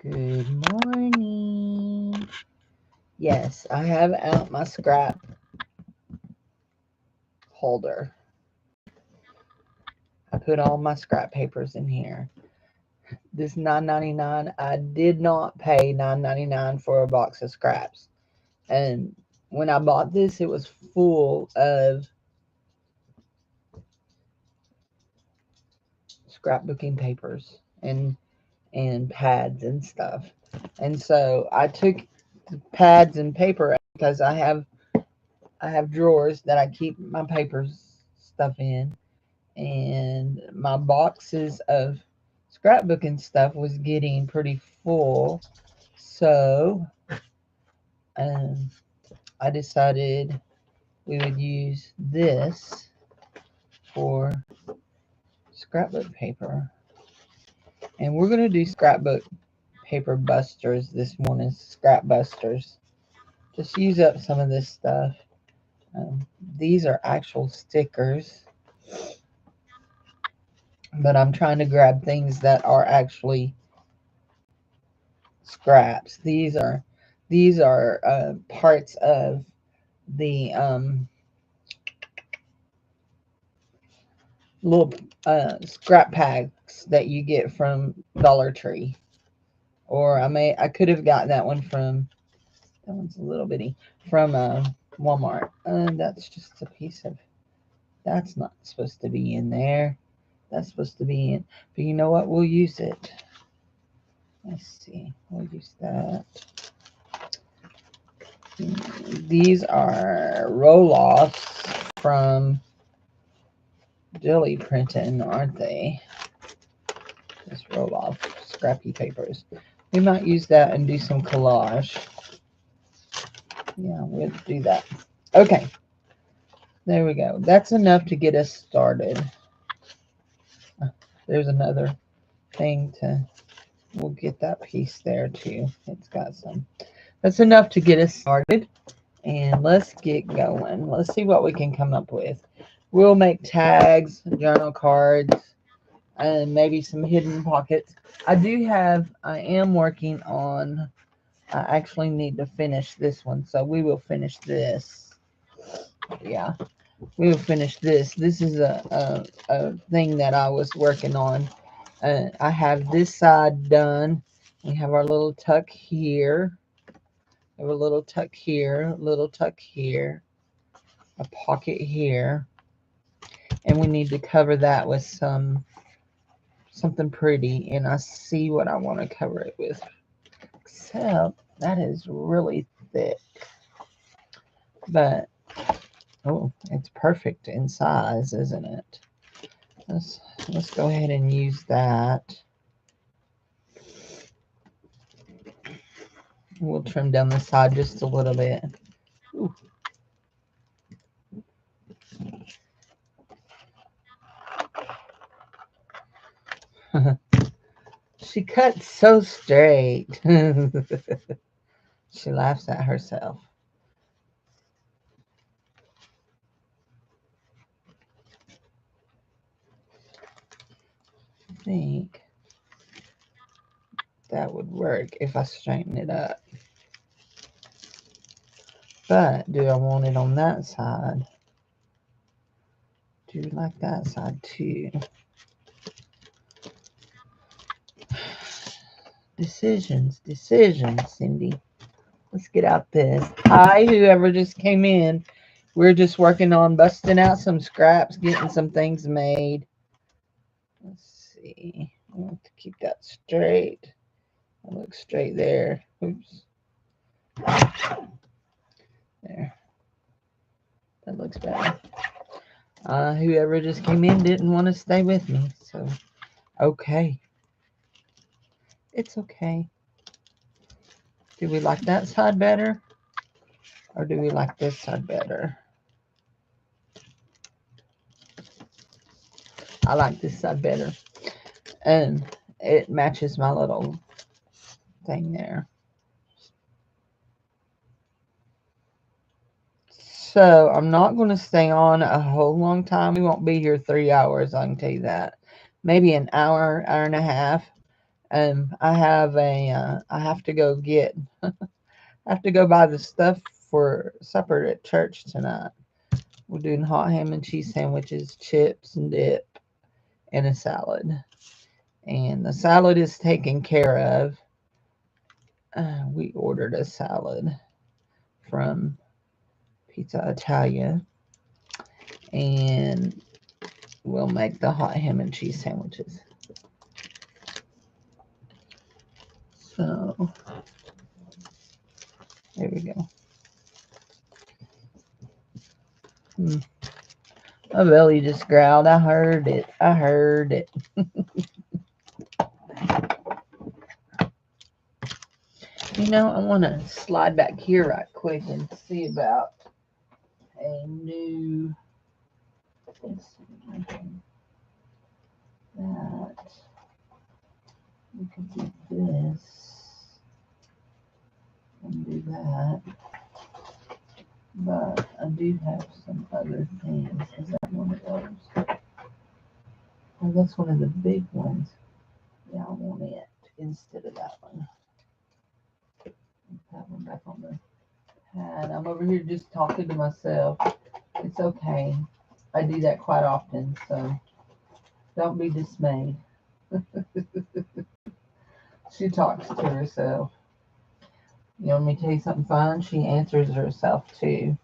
Good morning. Yes, I have out my scrap holder. I put all my scrap papers in here. This $9.99. I did not pay $9.99 for a box of scraps. And when I bought this, it was full of scrapbooking papers and pads and stuff. And so I took the pads and paper out because I have drawers that I keep my papers stuff in, and my boxes of scrapbooking stuff was getting pretty full. So um, I decided we would use this for scrapbook paper. And we're going to do scrapbook paper busters this morning, scrap busters. Just use up some of this stuff. These are actual stickers, but I'm trying to grab things that are actually scraps. These are parts of the little scrap packs that you get from Dollar Tree, or I could have gotten that one from that one's a little bitty from Walmart. That's just a piece of that's not supposed to be in there. That's supposed to be in, but you know what? We'll use it. Let's see. We'll use that. These are roll-offs from jelly printing, aren't they? Just roll-off scrappy papers. We might use that and do some collage. Yeah, we'll do that. Okay. There we go. That's enough to get us started. There's another thing to... We'll get that piece there too. It's got some. That's enough to get us started. And let's get going. Let's see what we can come up with. We'll make tags, journal cards, and maybe some hidden pockets. I am working on, I actually need to finish this one. So we will finish this. Yeah, we will finish this. This is a thing that I was working on. I have this side done. We have our little tuck here. We have a little tuck here, a little tuck here, a pocket here, and we need to cover that with something pretty. And I see what I want to cover it with, except that is really thick. But oh, it's perfect in size, isn't it? Let's go ahead and use that. We'll trim down the side just a little bit. Ooh. She cuts so straight. She laughs at herself. I think that would work if I straighten it up. But do I want it on that side? Do you like that side too? Decisions, Cindy. Let's get out this. Hi, whoever just came in. We're just working on busting out some scraps, getting some things made. Let's see. I want to keep that straight. I look straight there. Oops. There. That looks better. Whoever just came in didn't want to stay with me. So, okay. It's okay. Do we like that side better? Or do we like this side better? I like this side better. And it matches my little thing there. So I'm not going to stay on a whole long time. We won't be here 3 hours, I can tell you that. Maybe an hour, hour and a half. I have I have to go get, I have to go buy the stuff for supper at church tonight. We're doing hot ham and cheese sandwiches, chips and dip, and a salad. And the salad is taken care of. We ordered a salad from Pizza Italia, and we'll make the hot ham and cheese sandwiches. So there we go. My belly just growled. I heard it. I heard it. You know, I want to slide back here right quick and see about a new. Let's see, that we could do this and do that, but I do have some other things. Is that one of those? Oh, that's one of the big ones. Yeah, I want it instead of that one. Put that one back on the pad. I'm over here just talking to myself. It's okay. I do that quite often, so don't be dismayed. She talks to herself. You want me to tell you something fun? She answers herself too.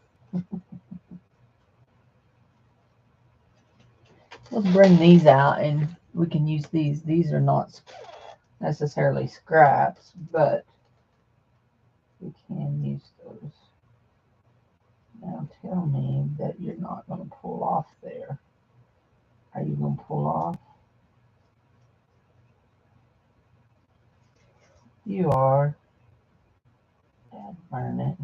Let's bring these out and we can use these. These are not necessarily scraps, but we can use those. Now tell me that you're not going to pull off there. Are you going to pull off? You are. Dad, burn it.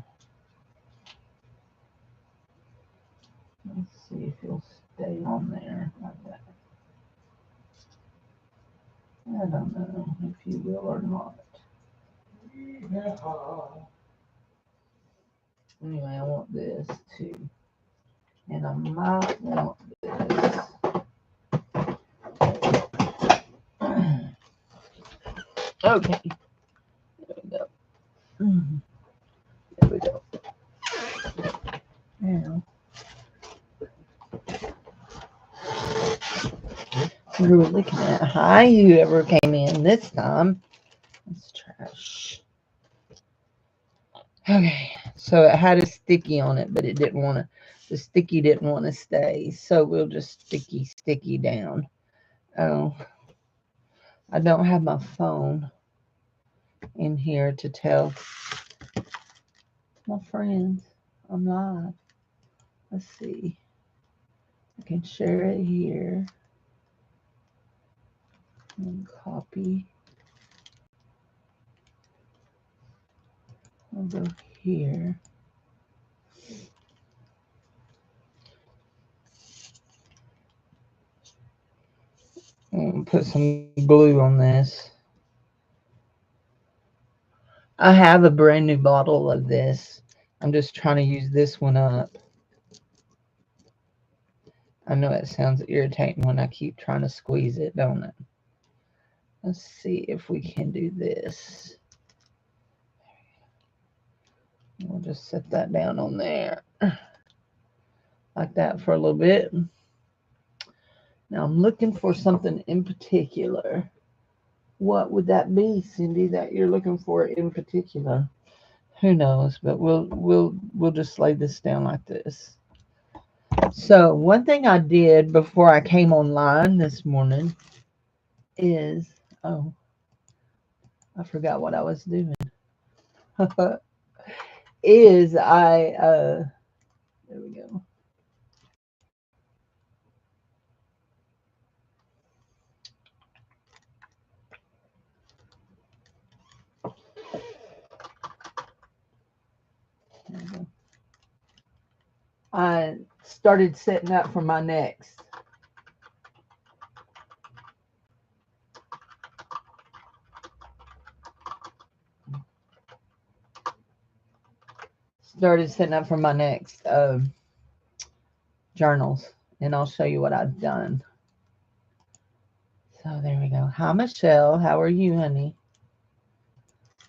Let's see if you'll stay on there like that. I don't know if you will or not. Anyway, I want this too. And I might want this. Okay. There we go. There we go. Now, what are we looking at? Hi, whoever came in this time. That's trash. Okay, so it had a sticky on it, but it didn't want to, the sticky didn't want to stay. So we'll just sticky down. Oh, I don't have my phone in here to tell my friends I'm live. Let's see. I can share it here. And copy. I'll go here. And put some glue on this. I have a brand new bottle of this. I'm just trying to use this one up. I know it sounds irritating when I keep trying to squeeze it, don't it? Let's see if we can do this. We'll just set that down on there. Like that for a little bit. Now I'm looking for something in particular. What would that be, Cindy, that you're looking for in particular? Who knows, but we'll just lay this down like this. So one thing I did before I came online this morning is, oh, I forgot what I was doing. Is there we go. I started setting up for my next. Journals, and I'll show you what I've done. So there we go. Hi, Michelle. How are you, honey?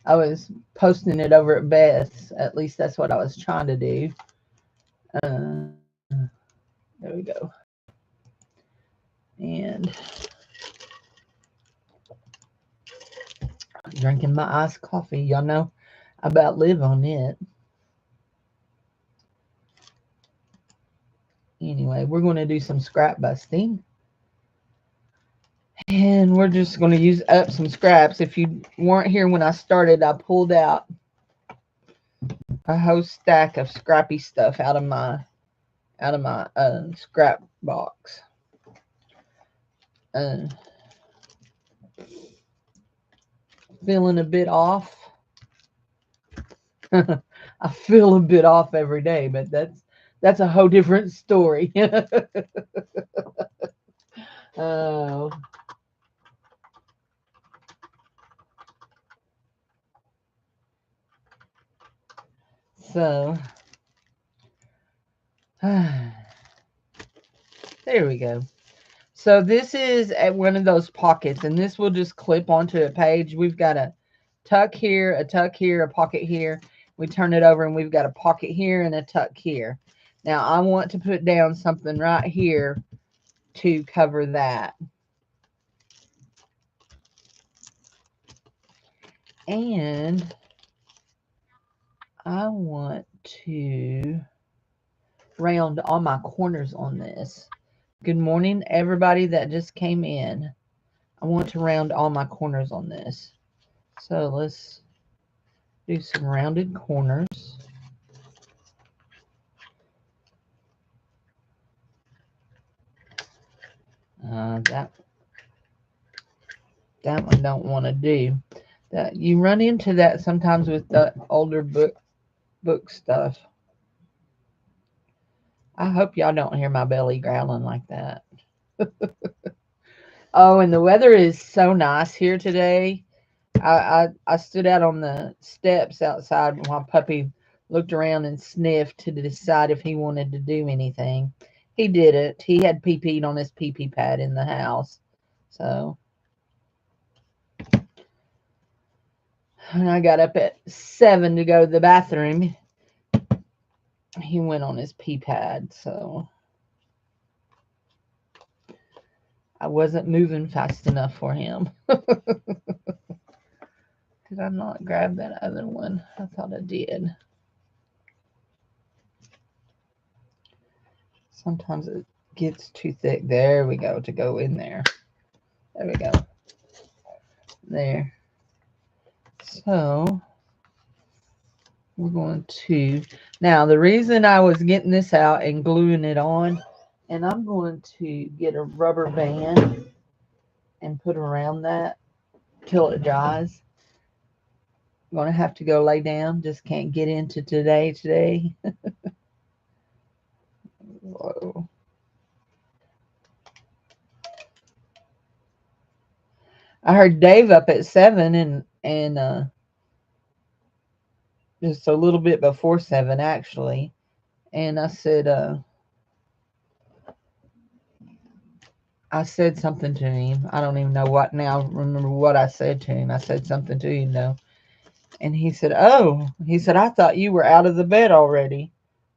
I was posting it over at Beth's. At least that's what I was trying to do. Uh, there we go. And I'm drinking my iced coffee. Y'all know I about live on it. Anyway, we're going to do some scrap busting. And we're just going to use up some scraps. If you weren't here when I started, I pulled out a whole stack of scrappy stuff out of my scrap box. Feeling a bit off. I feel a bit off every day, but that's a whole different story. Oh. So there we go. So this is at one of those pockets, and this will just clip onto a page. We've got a tuck here, a pocket here. We turn it over and we've got a pocket here and a tuck here. Now I want to put down something right here to cover that. And I want to round all my corners on this. Good morning, everybody that just came in. I want to round all my corners on this. So let's do some rounded corners. That one don't want to do. That you run into that sometimes with the older book stuff. I hope y'all don't hear my belly growling like that. Oh, and the weather is so nice here today. I stood out on the steps outside while Puppy looked around and sniffed to decide if he wanted to do anything. He didn't. He had pee-peed on his pee-pee pad in the house. So when I got up at 7 to go to the bathroom, he went on his pee pad. So I wasn't moving fast enough for him. Did I not grab that other one? I thought I did. Sometimes it gets too thick. There we go, to go in there. There we go. There. So we're going to, now the reason I was getting this out and gluing it on, and I'm going to get a rubber band and put around that till it dries. I'm going to have to go lay down. Just can't get into today. Whoa. I heard Dave up at 7 and just a little bit before 7 actually. And I said something to him. I don't even know what now. Remember what I said to him. I said something to him though. And he said, "Oh," he said, "I thought you were out of the bed already."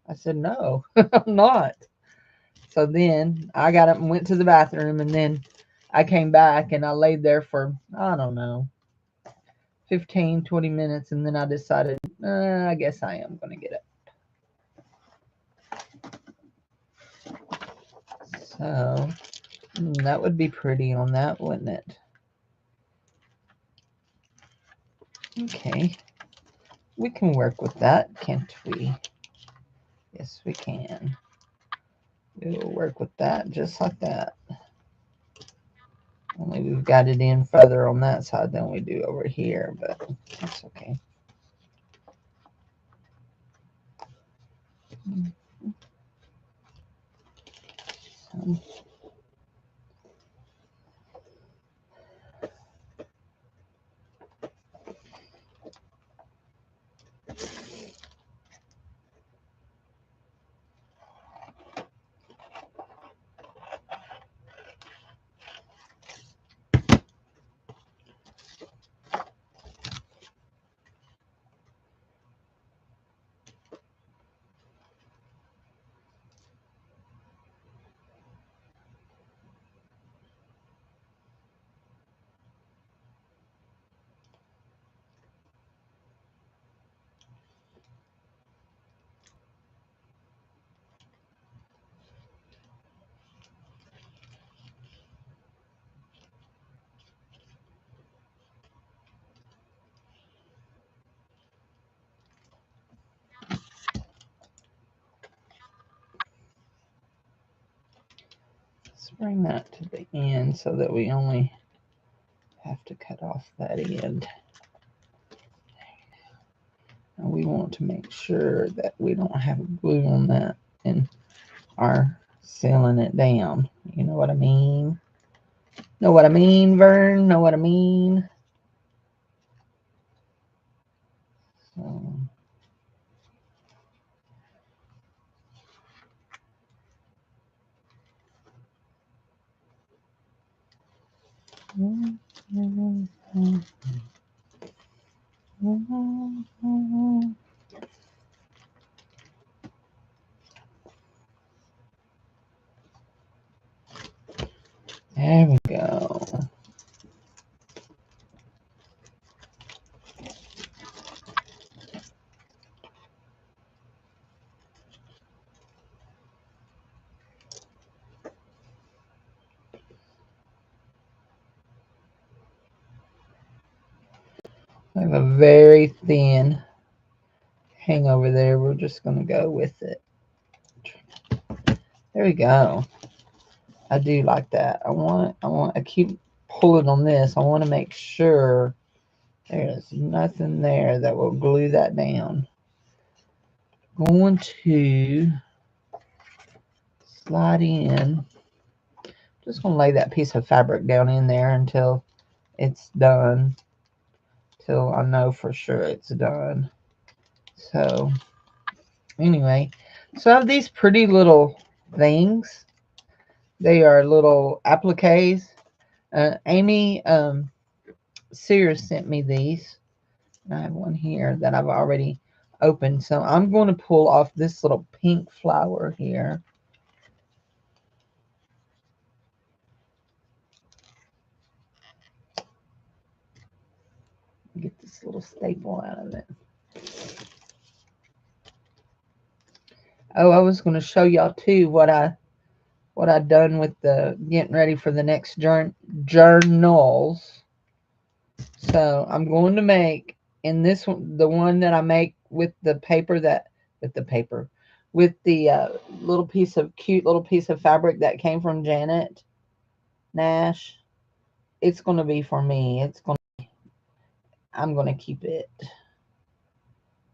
I said, "No, I'm not." So then I got up and went to the bathroom, and then I came back and I laid there for, I don't know, 15, 20 minutes. And then I decided, I guess I am going to get up. So that would be pretty on that, wouldn't it? Okay. We can work with that, can't we? Yes, we can. We'll work with that just like that. Only we've got it in further on that side than we do over here, but that's okay. So, bring that to the end so that we only have to cut off that end. And we want to make sure that we don't have glue on that and are sealing it down. You know what I mean? Know what I mean, Vern? Know what I mean? So, there we go. I have a very thin hang over there. We're just going to go with it. There we go. I do like that. I keep pulling on this. I want to make sure there's nothing there that will glue that down. Going to slide in. Just going to lay that piece of fabric down in there until it's done. Till I know for sure it's done. So anyway, so I have these pretty little things. They are little appliques. Amy Sears sent me these. I have one here that I've already opened. So I'm going to pull off this little pink flower here. Get this little staple out of it. Oh, I was going to show y'all too what I done with the getting ready for the next journals. So I'm going to make in this one, the one that I make with the paper with the cute little piece of fabric that came from Janet Nash. It's going to be for me. I'm going to keep it.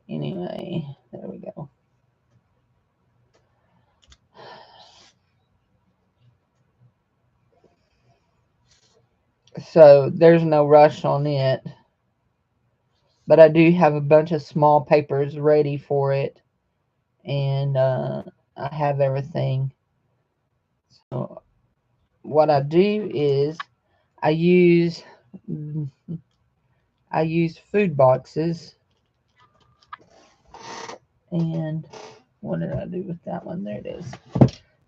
Anyway, there we go. So there's no rush on it. But I do have a bunch of small papers ready for it. And I have everything. So what I do is I use food boxes. And what did I do with that one? There it is.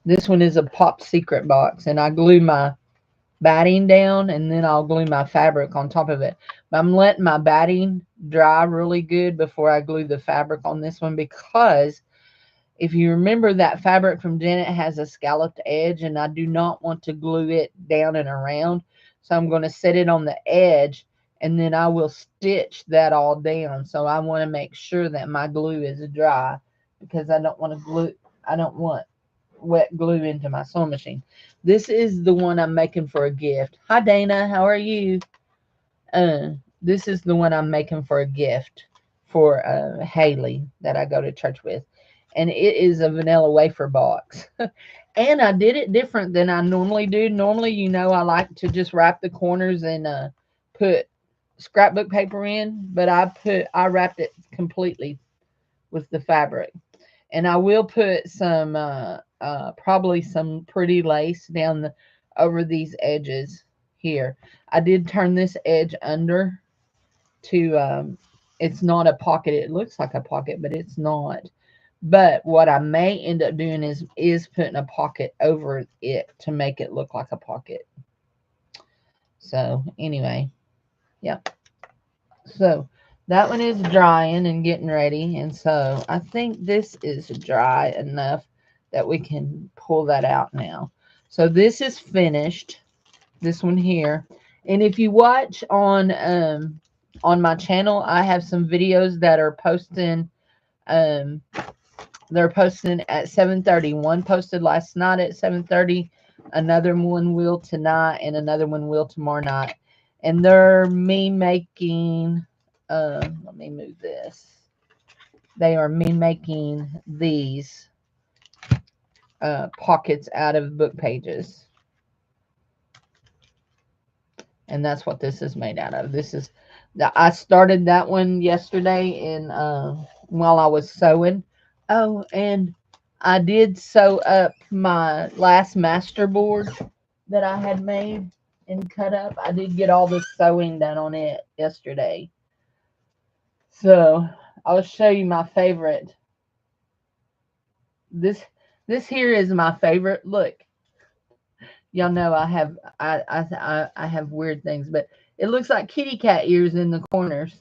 This one is a Pop Secret box, and I glue my batting down, and then I'll glue my fabric on top of it. But I'm letting my batting dry really good before I glue the fabric on this one, because if you remember, that fabric from Janet has a scalloped edge, and I do not want to glue it down and around. So I'm going to set it on the edge, and then I will stitch that all down. So I want to make sure that my glue is dry, because I don't want wet glue into my sewing machine. This is the one I'm making for a gift. Hi Dana, how are you? This is the one I'm making for a gift for Haley that I go to church with. And it is a vanilla wafer box. And I did it different than I normally do. Normally, I like to just wrap the corners and put scrapbook paper in, but I wrapped it completely with the fabric. And I will put some probably some pretty lace down over these edges here. I did turn this edge under to it's not a pocket. It looks like a pocket, but it's not. But what I may end up doing is putting a pocket over it to make it look like a pocket. So anyway, yeah. So that one is drying and getting ready. And so I think this is dry enough that we can pull that out now. So this is finished. This one here. And if you watch on my channel, I have some videos that are posting they're posting at 7:30. One posted last night at 7:30. Another one will tonight, and another one will tomorrow night. And they're me making, let me move this. They are me making these pockets out of book pages. And that's what this is made out of. This is, I started that one yesterday, and while I was sewing. Oh, and I did sew up my last master board that I had made and cut up. I did get all the sewing done on it yesterday. So I'll show you my favorite. This here is my favorite. Look, y'all know I have weird things, but it looks like kitty cat ears in the corners.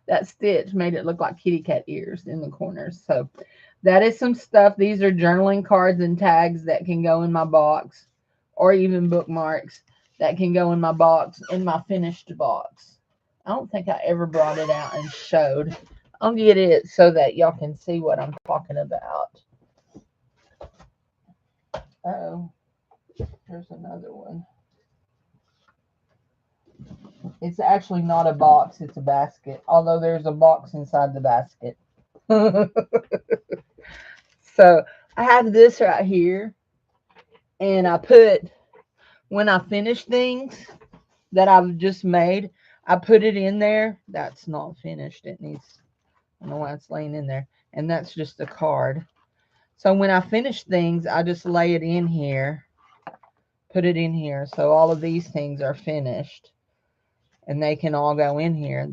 That stitch made it look like kitty cat ears in the corners. So that is some stuff. These are journaling cards and tags that can go in my box, or even bookmarks that can go in my box, in my finished box. I don't think I ever brought it out and showed. I'll get it so that y'all can see what I'm talking about. Oh, there's another one. It's actually not a box, it's a basket, although there's a box inside the basket. So I have this right here, and I put, when I finish things that I've just made, I put it in there. That's not finished. It needs, I don't know why it's laying in there. And that's just a card. So when I finish things, I just lay it in here, put it in here. So all of these things are finished, and they can all go in here.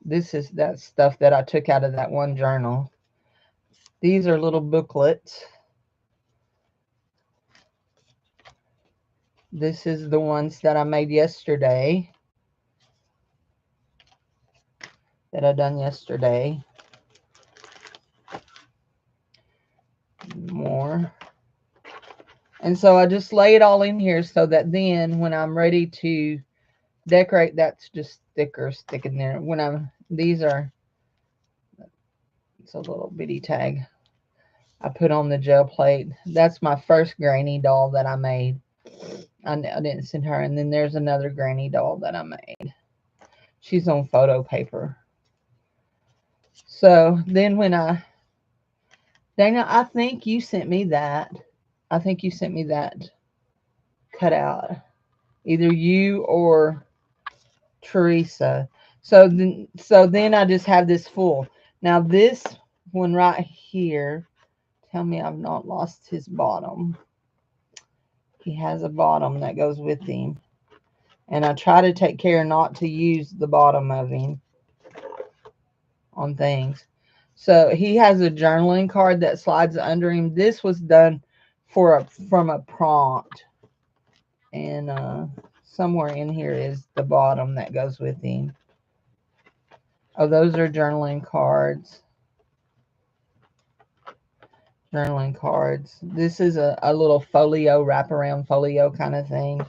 This is that stuff that I took out of that one journal. These are little booklets. This is the ones that I made yesterday. That I done yesterday. More. And so I just lay it all in here so that then when I'm ready to decorate, that's just stickers sticking there. When I'm, these are, it's a little bitty tag I put on the gel plate. That's my first granny doll that I made. I didn't send her. And then there's another granny doll that I made. She's on photo paper. So then when Dana, I think you sent me that. I think you sent me that cut out. Either you or Teresa. So then I just have this full. Now this one right here, tell me I've not lost his bottom. He has a bottom that goes with him. And I try to take care not to use the bottom of him on things. So he has a journaling card that slides under him. This was done from a prompt. And somewhere in here is the bottom that goes with him. Oh, those are journaling cards. Journaling cards. This is a little folio, wraparound folio kind of thing.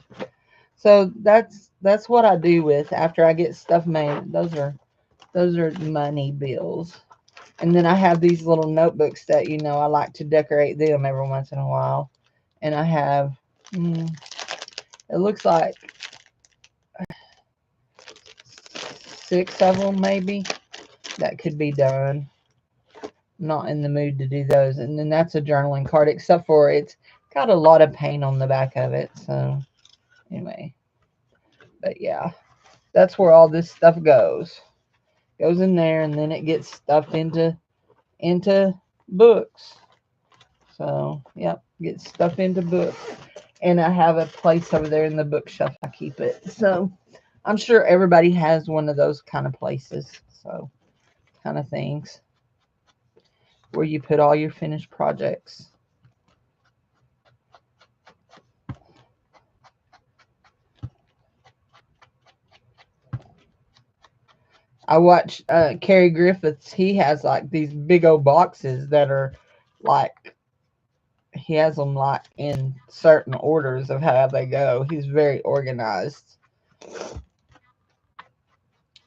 So that's what I do with after I get stuff made. Those are money bills. And then I have these little notebooks that, you know, I like to decorate them every once in a while. And I have, it looks like 6 of them maybe that could be done. Not in the mood to do those. And then that's a journaling card, except for it's got a lot of paint on the back of it. So anyway, but yeah, that's where all this stuff goes in there, and then it gets stuffed into books. So yep, gets stuffed into books. And I have a place over there in the bookshelf I keep it. So I'm sure everybody has one of those kind of places. So kind of things where you put all your finished projects. I watch Cary Griffiths. He has like these big old boxes that are like, he has them like in certain orders of how they go. He's very organized.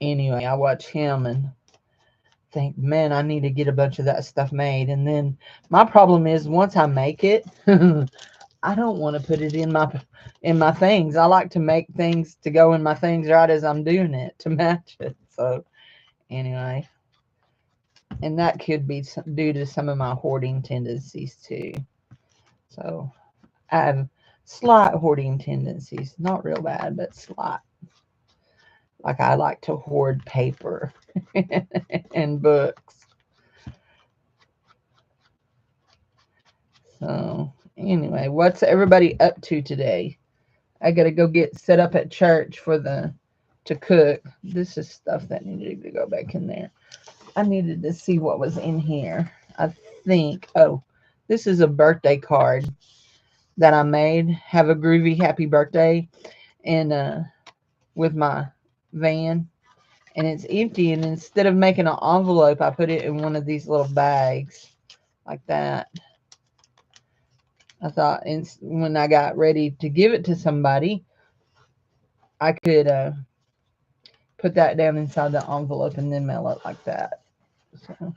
Anyway, I watch him, and think, man, I need to get a bunch of that stuff made. And then my problem is once I make it, I don't want to put it in my things. I like to make things to go in my things right as I'm doing it to match it. So anyway, and that could be due to some of my hoarding tendencies too. So I have slight hoarding tendencies, not real bad, but slight. Like I like to hoard paper and books. So anyway, what's everybody up to today? I gotta go get set up at church for to cook. This is stuff that needed to go back in there. I needed to see what was in here. I think, oh, this is a birthday card that I made. Have a groovy happy birthday, and with my van, and it's empty. And instead of making an envelope, I put it in one of these little bags like that. I thought when I got ready to give it to somebody, I could put that down inside the envelope and then mail it like that. So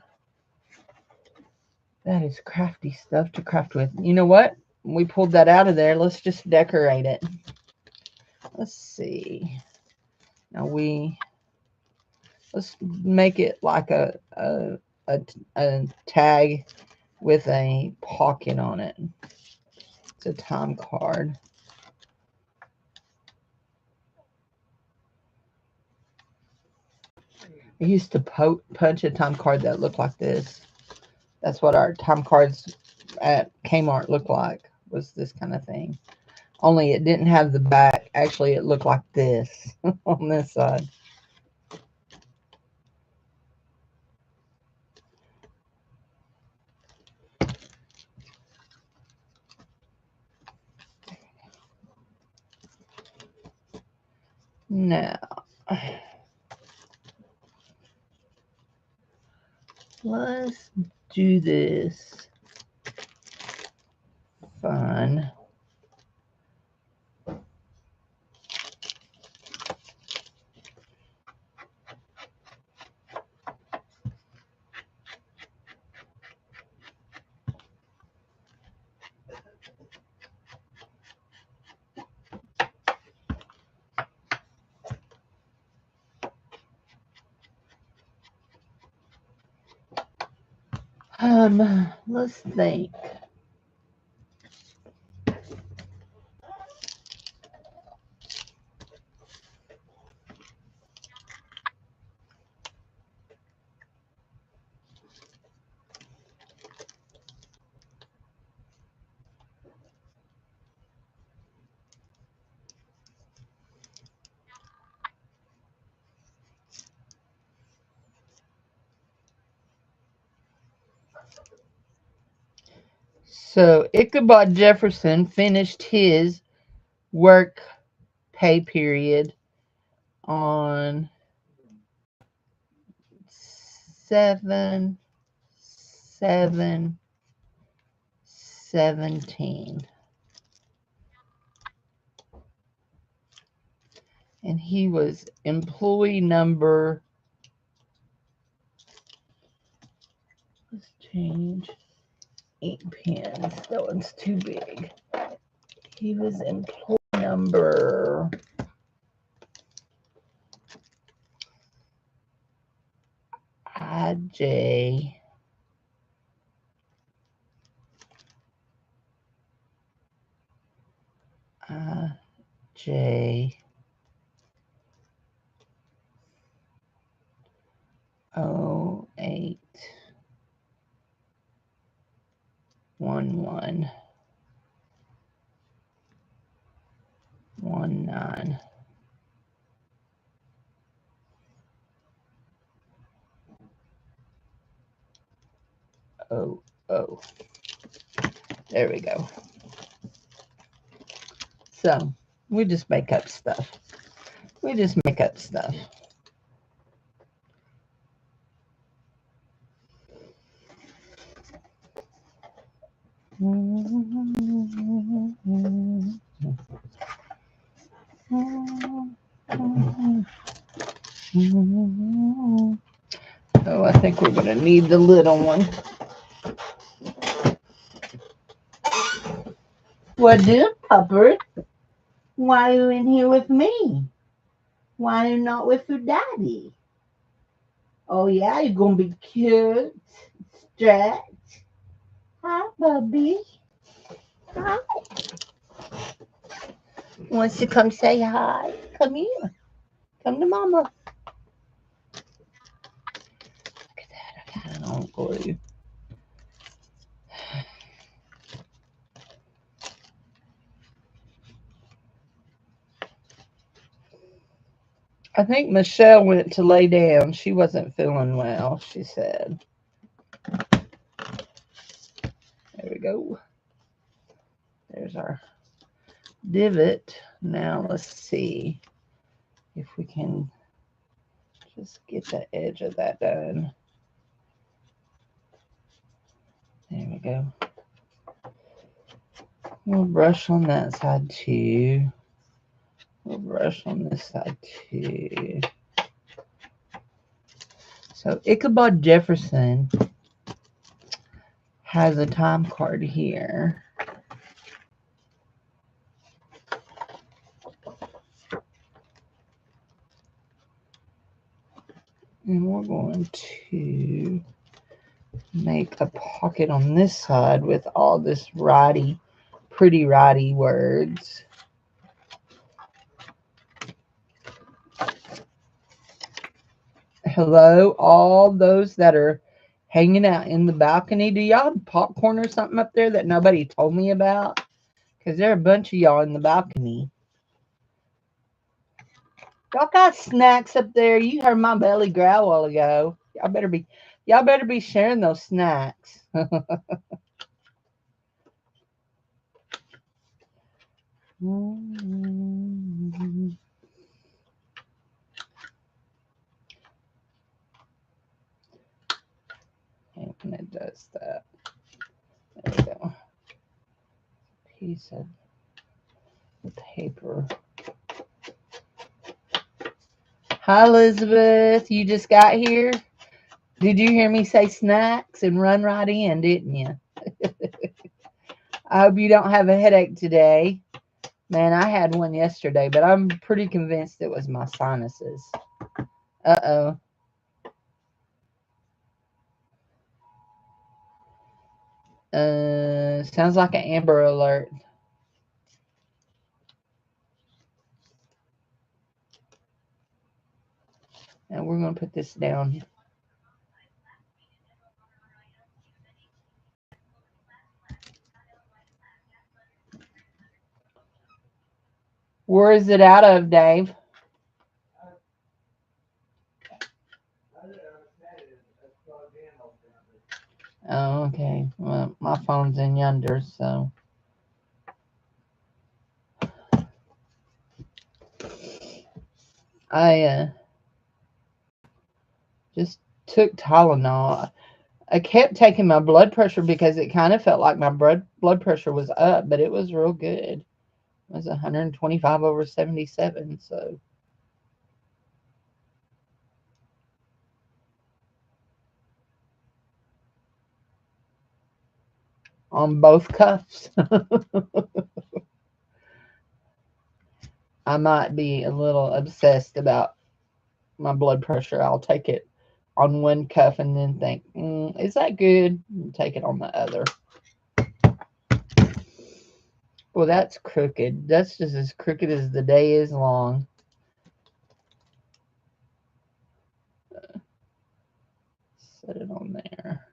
that is crafty stuff to craft with. You know what? We pulled that out of there. Let's just decorate it. Let's see. Now let's make it like a tag with a pocket on it. It's a time card. I used to punch a time card that looked like this. That's what our time cards at Kmart looked like, was this kind of thing. Only it didn't have the back. Actually, it looked like this on this side. Now, let's do this fun. Let's think. So Ichabod Jefferson finished his work pay period on 7/7/17, and he was employee number. Let's change 8 pins. That one's too big. He was employee number IJ IJ 081119. Oh, there we go. So we just make up stuff. We just make up stuff. Oh, I think we're going to need the little one. What do, Pupper? Why are you in here with me? Why are you not with your daddy? Oh, yeah, you're going to be cute. Stretch. Hi, Bubby. Hi. Wants to come say hi. Come here. Come to Mama. Look at that. I got it on glue. I think Michelle went to lay down. She wasn't feeling well, she said. There we go. There's our divot. Now let's see if we can just get the edge of that done. There we go. We'll brush on that side too. We'll brush on this side too. So Ichabod Jefferson has a time card here. And we're going to make a pocket on this side with all this pretty writey words. Hello, all those that are hanging out in the balcony. Do y'all have popcorn or something up there that nobody told me about? Because there are a bunch of y'all in the balcony. Y'all got snacks up there. You heard my belly growl a while ago. Y'all better be sharing those snacks. And when it does that, there we go. Piece of the paper. Hi, Elizabeth. You just got here? Did you hear me say snacks and run right in, didn't you? I hope you don't have a headache today. Man, I had one yesterday, but I'm pretty convinced it was my sinuses. Uh-oh. Sounds like an Amber Alert. And we're going to put this down. Where is it out of, Dave? Oh, okay. Well, my phone's in yonder, so. I just took Tylenol. I kept taking my blood pressure because it kind of felt like my blood pressure was up, but it was real good. It was 125/77, so. On both cuffs. I might be a little obsessed about my blood pressure. I'll take it on one cuff and then think, is that good? And take it on the other. Well, that's crooked. That's just as crooked as the day is long. Set it on there.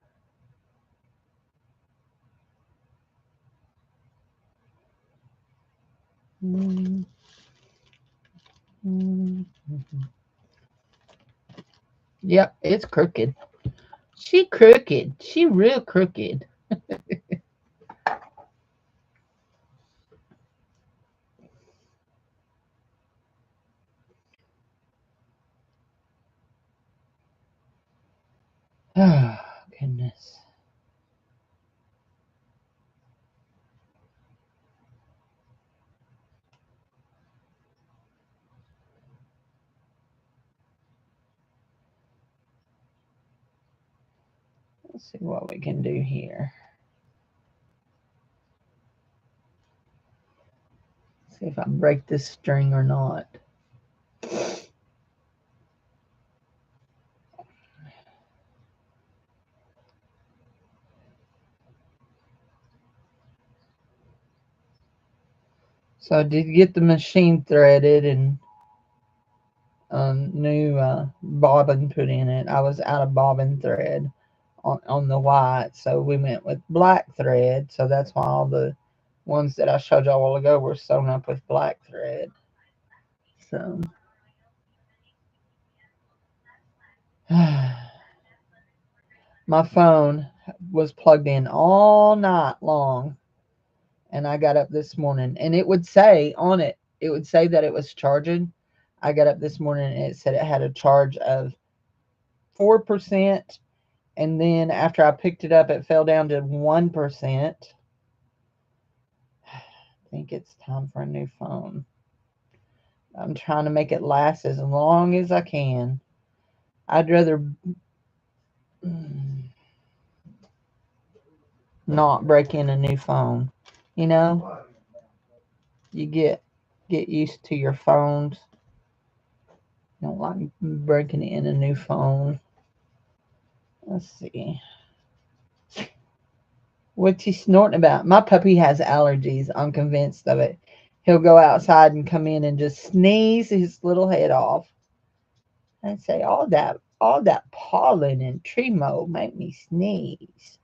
Yep, it's crooked. She crooked. She real crooked. Oh, goodness. Let's see what we can do here. See if I break this string or not. So I did get the machine threaded and new bobbin put in it. I was out of bobbin thread on the white, so we went with black thread. So that's why all the ones that I showed you a while ago were sewn up with black thread. So my phone was plugged in all night long, and I got up this morning and it would say on it, it would say that it was charging. I got up this morning and it said it had a charge of 4%, and then after I picked it up it fell down to 1%. I think it's time for a new phone. I'm trying to make it last as long as I can. I'd rather not break in a new phone. You know, you get used to your phones. Don't like breaking in a new phone. Let's see. What's he snorting about? My puppy has allergies. I'm convinced of it. He'll go outside and come in and just sneeze his little head off. And say, all that pollen and tree mold make me sneeze.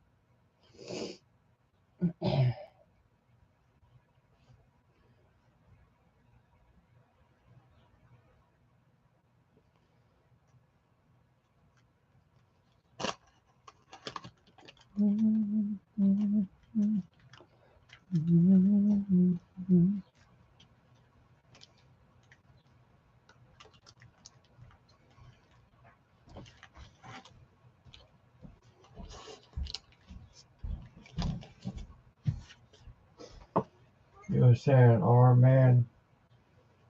You were saying our man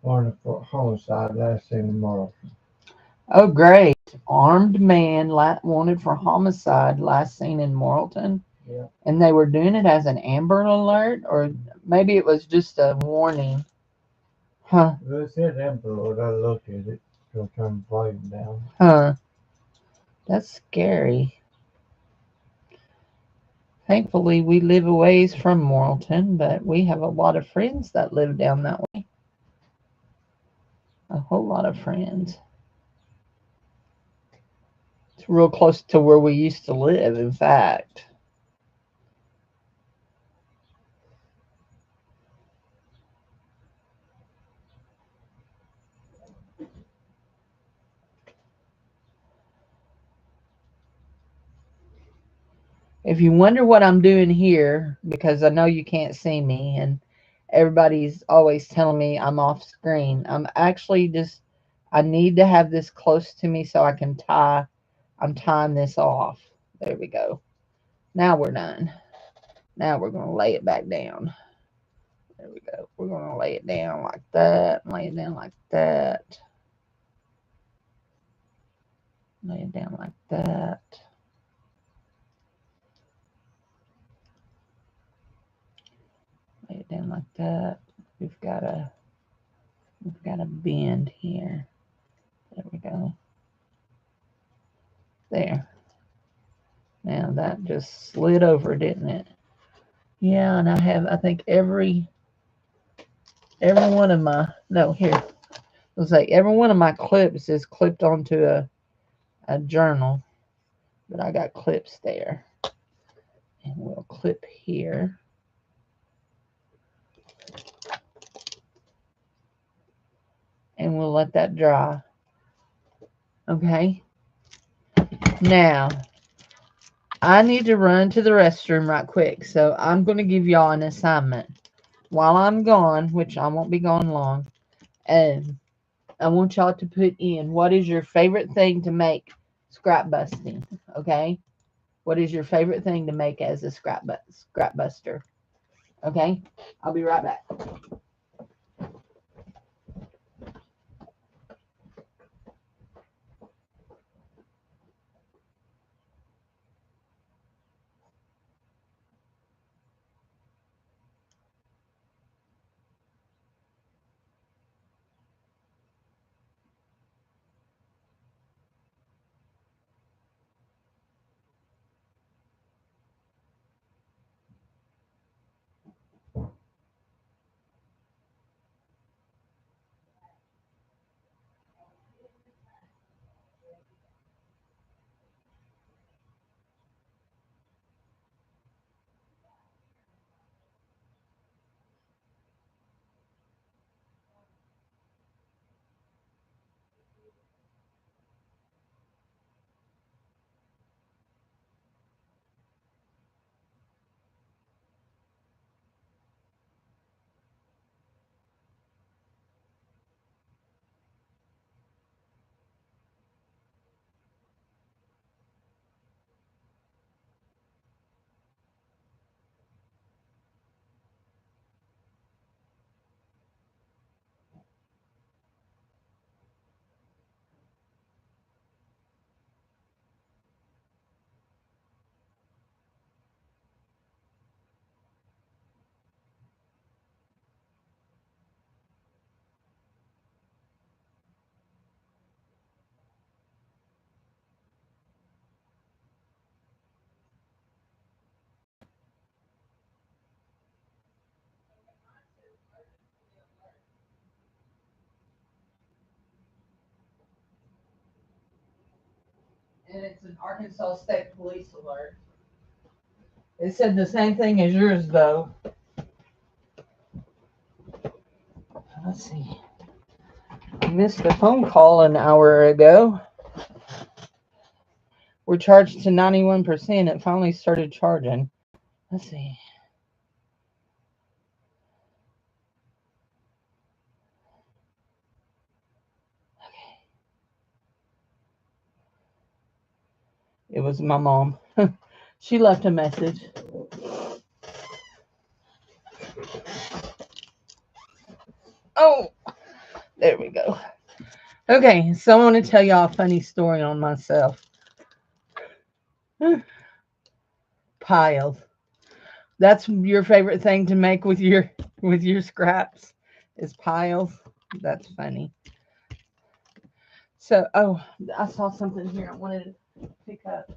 wanted for homicide last seen in Marlton. Oh, great. Armed man wanted for homicide last seen in Morrilton. Yeah. And they were doing it as an Amber Alert, or maybe it was just a warning. Huh. They said Emperor, I looked at it, so turn the volume down. Huh. That's scary. Thankfully, we live a ways from Morrilton, but we have a lot of friends that live down that way. A whole lot of friends. It's real close to where we used to live, in fact. If you wonder what I'm doing here, because I know you can't see me, and everybody's always telling me I'm off screen, I'm actually just, I need to have this close to me so I can I'm tying this off. There we go. Now we're done. Now we're going to lay it back down. There we go. We're going to lay it down like that, lay it down like that, lay it down like that. Lay it down like that. We've got a bend here. There we go. There. Now that just slid over, didn't it? Yeah, and I think every one of my, no, here. Let's say every one of my clips is clipped onto a journal. But I got clips there. And we'll clip here. And we'll let that dry. Okay. Now, I need to run to the restroom right quick. So I'm going to give y'all an assignment. While I'm gone, which I won't be gone long, I want y'all to put in what is your favorite thing to make scrap busting. Okay. What is your favorite thing to make as a scrap buster? Okay. I'll be right back. And it's an Arkansas State Police alert. It said the same thing as yours, though. Let's see. I missed a phone call an hour ago. We're charged to 91%. It finally started charging. Let's see. Okay. It was my mom. She left a message. Oh, there we go. Okay, so I want to tell y'all a funny story on myself. Piles. That's your favorite thing to make with your scraps is piles. That's funny. So, oh, I saw something here I wanted to pick up.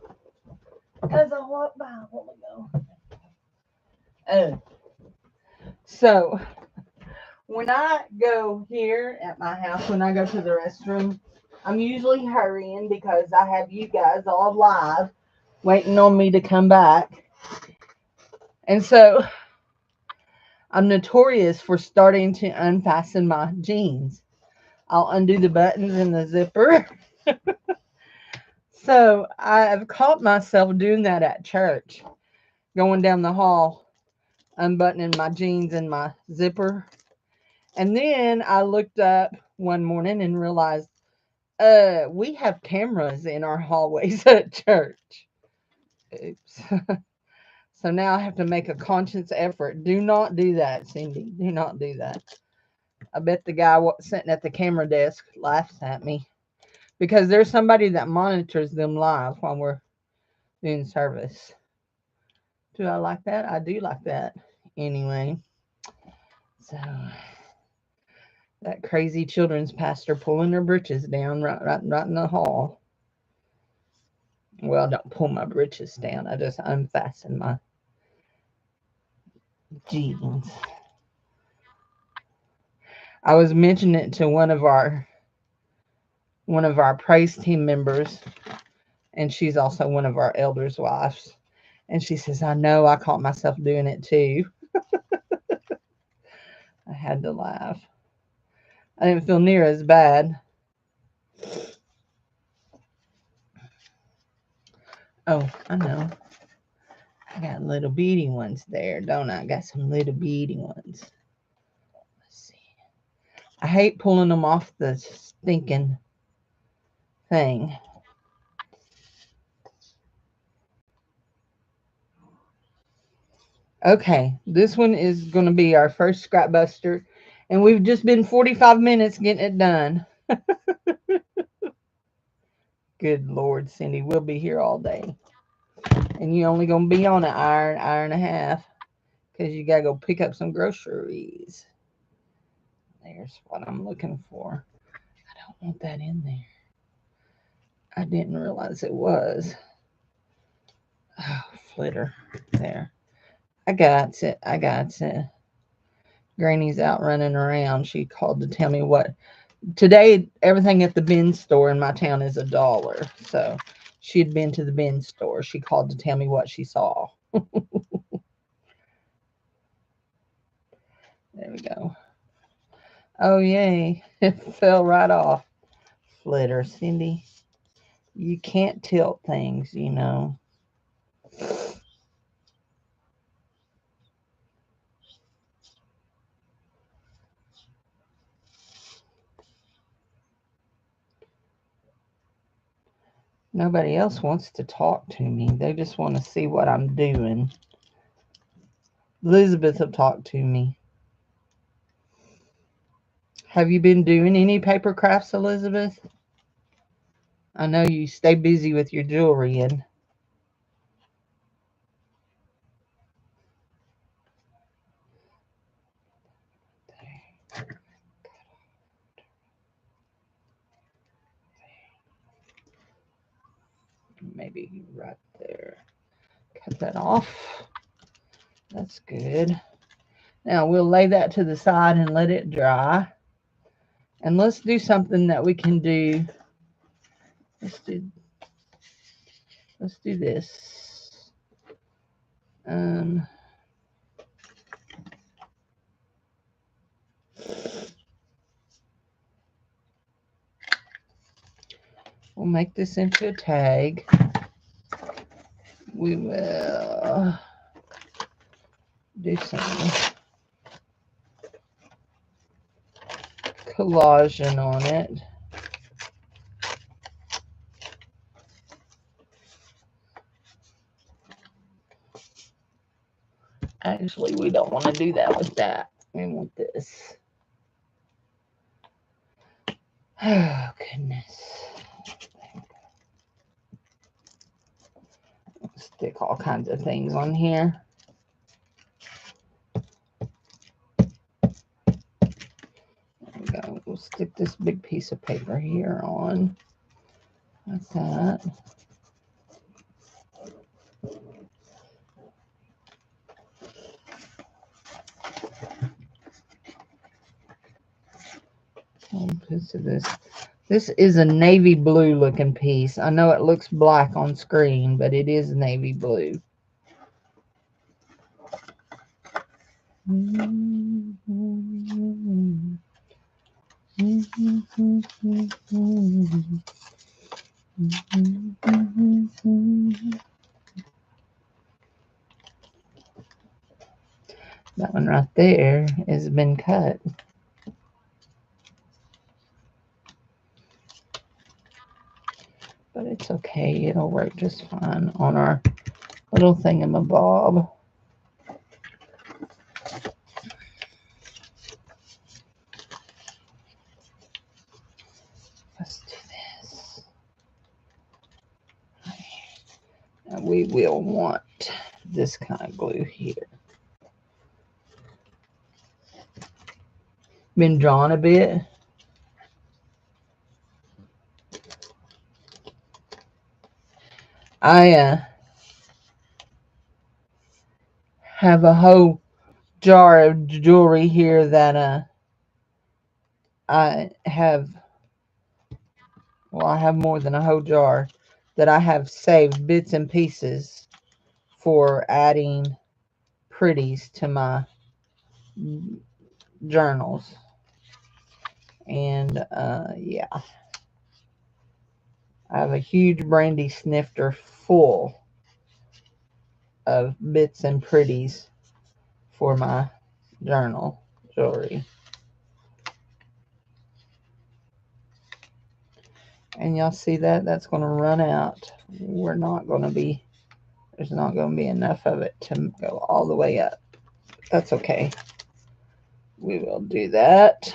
As I walk by, where we go? Oh, so when I go here at my house, when I go to the restroom, I'm usually hurrying because I have you guys all live waiting on me to come back. And so I'm notorious for starting to unfasten my jeans. I'll undo the buttons in the zipper. So I've caught myself doing that at church, going down the hall, unbuttoning my jeans and my zipper. And then I looked up one morning and realized, we have cameras in our hallways at church. Oops. So now I have to make a conscious effort. Do not do that, Cindy. Do not do that. I bet the guy sitting at the camera desk laughs at me because there's somebody that monitors them live while we're doing service. Do I like that? I do like that. Anyway, so that crazy children's pastor pulling her britches down right in the hall. Well, I don't pull my britches down. I just unfasten my jeans. I was mentioning it to one of our praise team members, and she's also one of our elders' wives. And she says, I know, I caught myself doing it too. I had to laugh. I didn't feel near as bad. Oh, I know. I got little beady ones there, don't I? Got some little beady ones. Let's see. I hate pulling them off the stinking thing. Okay, this one is going to be our first scrap buster, and we've just been 45 minutes getting it done. Good Lord, Cindy, we'll be here all day. And you only going to be on an hour and a half because you got to go pick up some groceries. There's what I'm looking for. I don't want that in there. I didn't realize it was. Oh, flitter. There. I got it. I got it. Granny's out running around. She called to tell me what. Today, everything at the bin store in my town is $1. So she had been to the bin store. She called to tell me what she saw. There we go. Oh, yay. It fell right off. Flitter, Cindy. You can't tilt things, you know. Nobody else wants to talk to me. They just want to see what I'm doing. Elizabeth will talk to me. Have you been doing any paper crafts, Elizabeth? I know you stay busy with your jewelry and maybe right there. Cut that off. That's good. Now we'll lay that to the side and let it dry. And let's do something that we can do. Let's do let's do this. We'll make this into a tag. We will do some collaging on it. Actually, we don't want to do that with that. We want this. Oh, goodness. Stick all kinds of things on here. There we go. We'll stick this big piece of paper here on. Like that. Piece of this. This is a navy blue looking piece. I know it looks black on screen, but it is navy blue. That one right there has been cut. But it's okay. It'll work just fine on our little thingamabob. Let's do this. Now we will want this kind of glue here. Been drawn a bit. I have a whole jar of jewelry here that I have, well, I have more than a whole jar that I have saved bits and pieces for adding pretties to my journals. And yeah, I have a huge brandy snifter full of bits and pretties for my journal jewelry. And y'all see that? That's going to run out. We're not going to be, there's not going to be enough of it to go all the way up. That's okay. We will do that.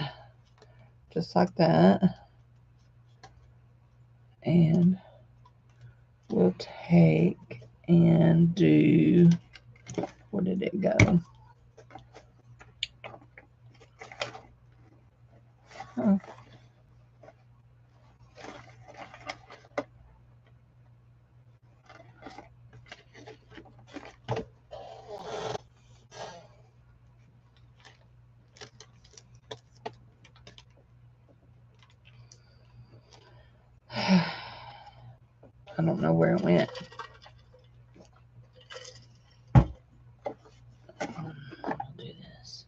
Just like that. And we'll take and do, where did it go? Huh. I don't know where it went. I'll do this.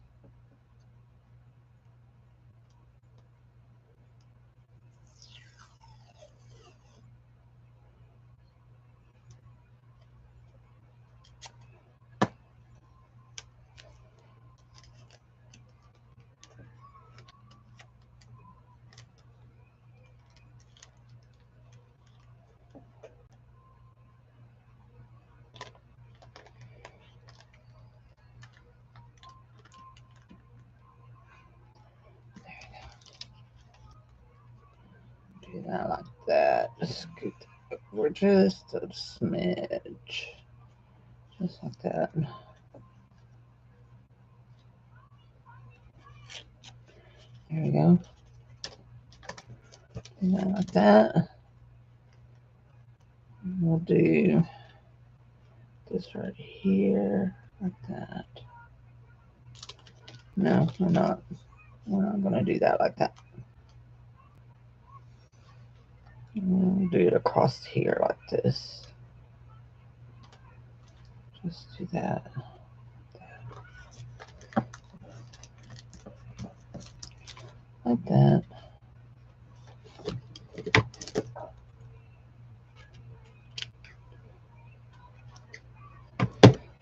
Do that like that. Scoot over just a smidge. Just like that. There we go. Do that like that. We'll do this right here, like that. No, we're not. We're not going to do that like that. We'll do it across here like this. Let's do that. Like that.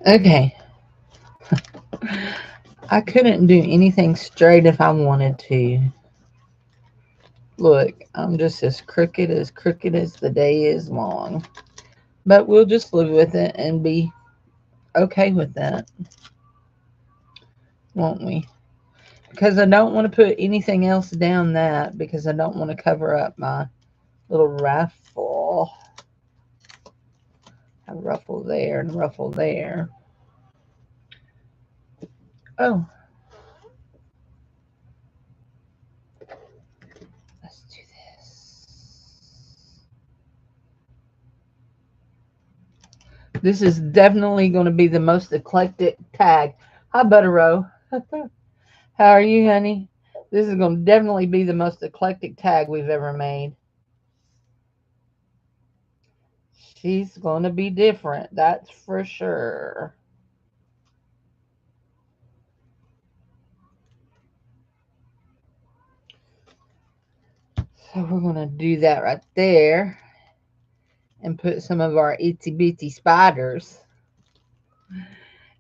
Okay. I couldn't do anything straight if I wanted to. Look, I'm just as crooked as the day is long. But we'll just live with it and be okay with that, won't we? Because I don't want to put anything else down that because I don't want to cover up my little ruffle. A ruffle there and a ruffle there. Oh. Let's do this. This is definitely going to be the most eclectic tag. Hi, Buttero. How are you, honey? This is going to definitely be the most eclectic tag we've ever made. She's going to be different, that's for sure. So we're going to do that right there and put some of our itsy bitsy spiders.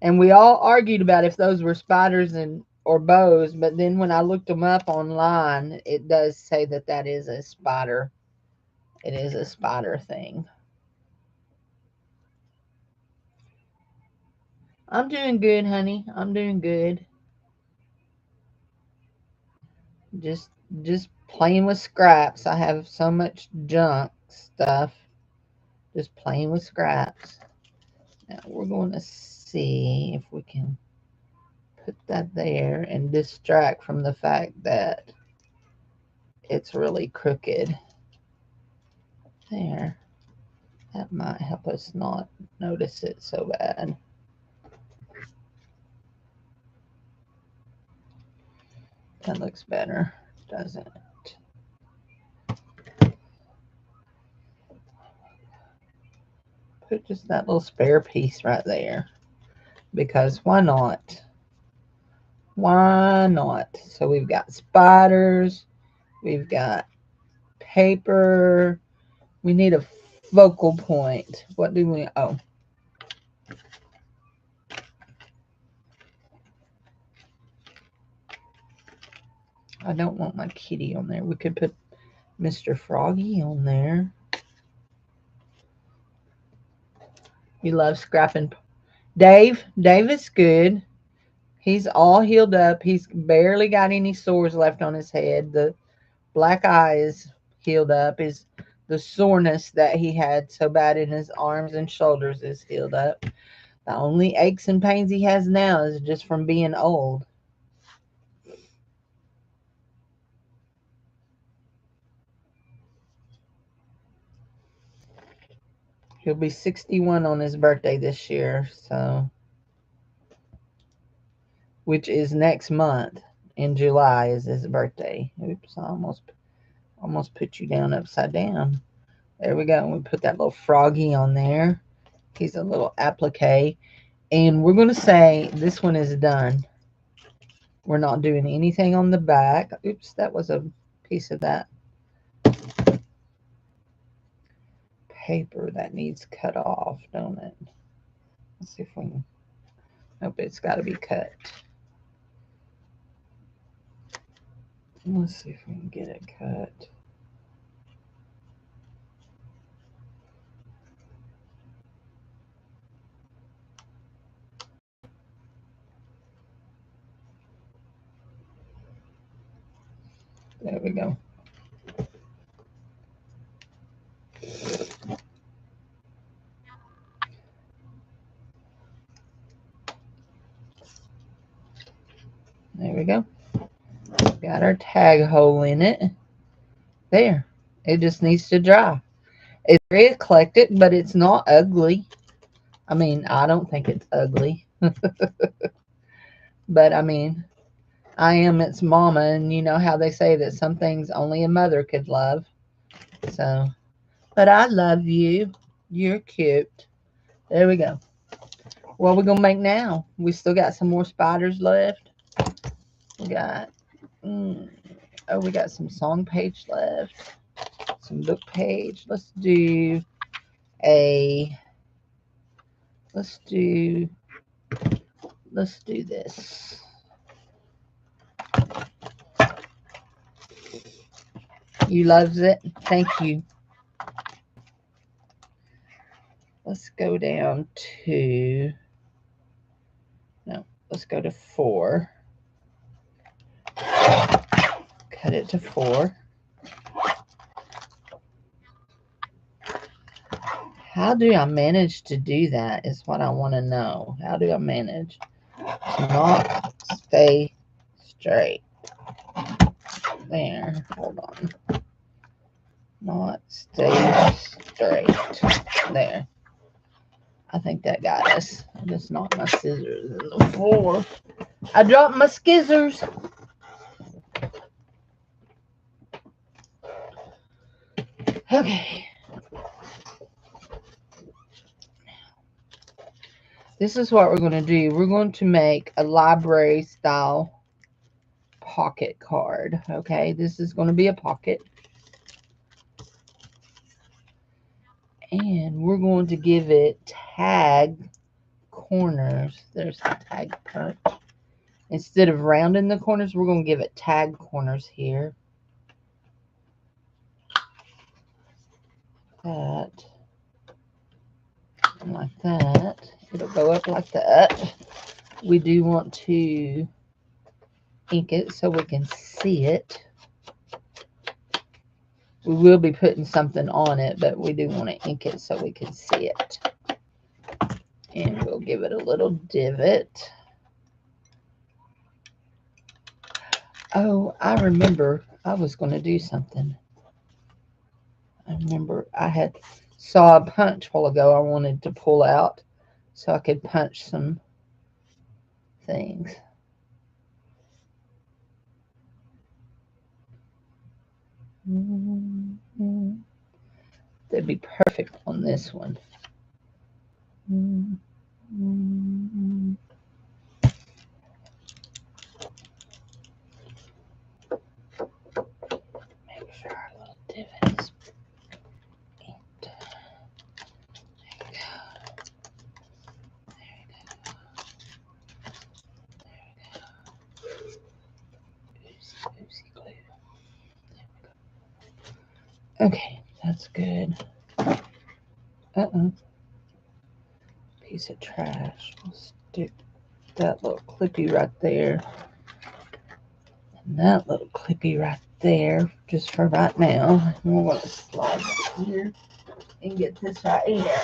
And we all argued about if those were spiders or bows, but then when I looked them up online, it does say that that is a spider. It is a spider thing. I'm doing good, honey. I'm doing good. Just playing with scraps. I have so much junk stuff. Just playing with scraps. Now we're going to see if we can put that there and distract from the fact that it's really crooked. There. That might help us not notice it so bad. That looks better, doesn't it? Put just that little spare piece right there. Because why not? Why not? So we've got spiders. We've got paper. We need a focal point. What do we... Oh. I don't want my kitty on there. We could put Mr. Froggy on there. You love scrapping. Dave is good. He's all healed up. He's barely got any sores left on his head. The black eye is healed up. The soreness that he had so bad in his arms and shoulders is healed up. The only aches and pains he has now is just from being old. He'll be 61 on his birthday this year, so which is next month. In July is his birthday. Oops, I almost put you down upside down. There we go. We put that little froggy on there. He's a little applique. And we're going to say this one is done. We're not doing anything on the back. Oops, that was a piece of that paper that needs cut off, don't it? Let's see if we can. Nope, it's got to be cut. Let's see if we can get it cut. There we go. There we go. Got our tag hole in it. There. It just needs to dry. It's very eclectic, but it's not ugly. I mean, I don't think it's ugly. But, I mean, I am its mama, and you know how they say that some things only a mother could love. So, but I love you. You're cute. There we go. What are we going to make now? We still got some more spiders left. We got, we got some song page left. Some book page. Let's do this. You loves it? Thank you. Let's go down to, no, let's go to 4. Cut it to 4. How do I manage to do that is what I want to know. How do I manage to not stay straight? There, hold on. Not stay straight. There. I think that got us. I just knocked my scissors in the floor. I dropped my scissors. Okay. This is what we're going to do. We're going to make a library style pocket card. Okay, this is going to be a pocket. And we're going to give it tag corners. There's the tag punch. Instead of rounding the corners, we're going to give it tag corners here. That. And like that. It'll go up like that. We do want to ink it so we can see it. We will be putting something on it, but we do want to ink it so we can see it. And we'll give it a little divot. Oh, I remember I was going to do something. I remember I saw a punch a while ago I wanted to pull out so I could punch some things. That'd be perfect on this one. Make sure our little divot is inked. There we go. There we go. There we go. Oozy glue. There we go. Okay, that's good. Piece of trash. We'll stick that little clippy right there. And that little clippy right there, just for right now. And we're going to slide it here and get this right here.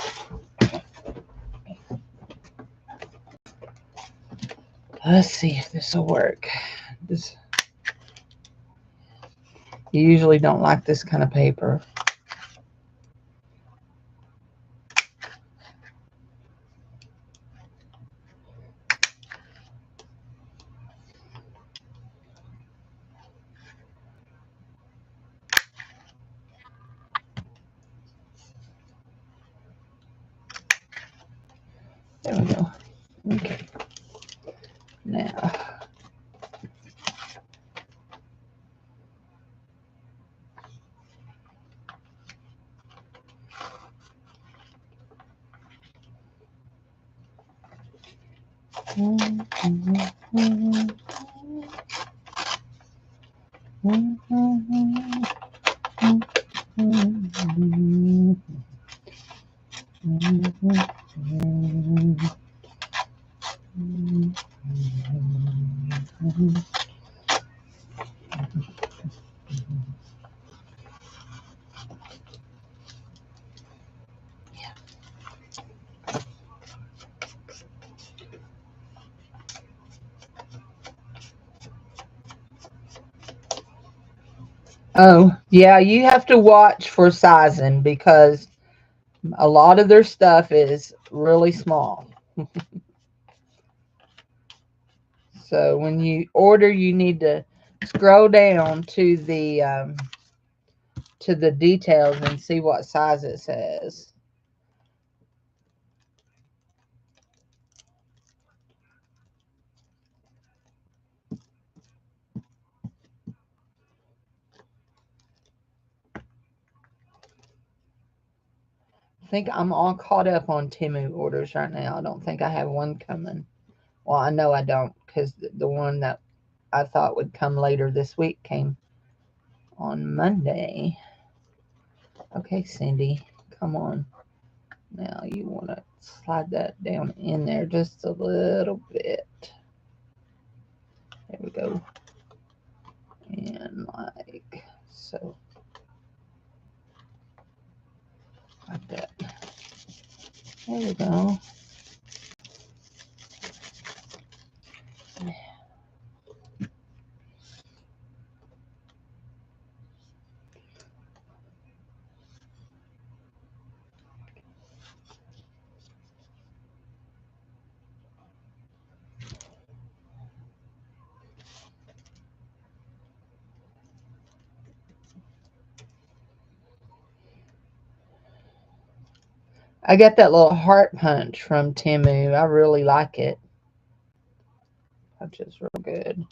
Let's see if this will work. You usually don't like this kind of paper. There we go. Okay. Now. Oh, yeah, you have to watch for sizing because a lot of their stuff is really small. So when you order, you need to scroll down to the details and see what size it says. think I'm all caught up on Temu orders right now. I don't think I have one coming. Well, I know I don't, because the one that I thought would come later this week came on Monday. Okay, Cindy, come on. Now you want to slide that down in there just a little bit. There we go. And like so. Like that. There we go. I got that little heart punch from Temu. I really like it. That's just real good.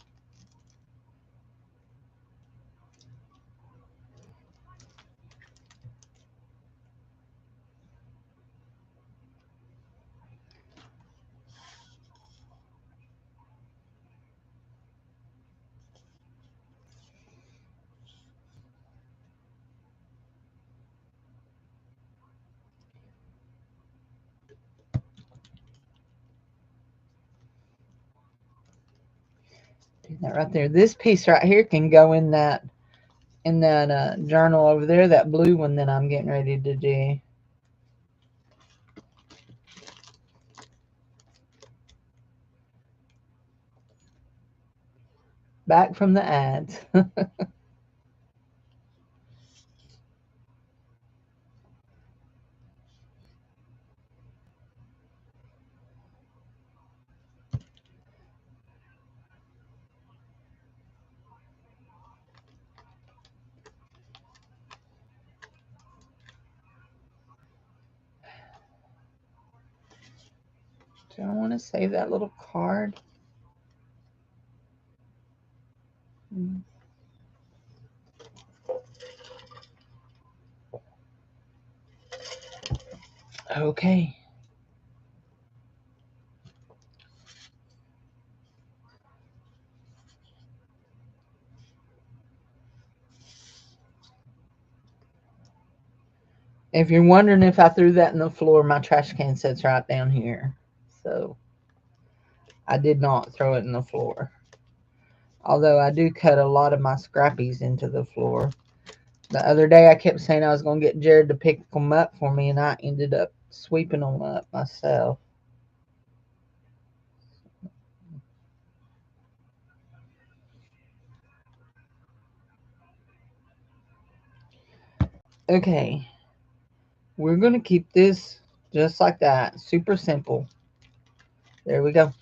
Do that right there. This piece right here can go in that journal over there, that blue one that I'm getting ready to do. Back from the ads. Do I want to save that little card? Okay. If you're wondering if I threw that in the floor, my trash can sits right down here. So I did not throw it in the floor. Although I do cut a lot of my scrappies into the floor. The other day I kept saying I was going to get Jared to pick them up for me, and I ended up sweeping them up myself. Okay. We're going to keep this just like that. Super simple. There we go.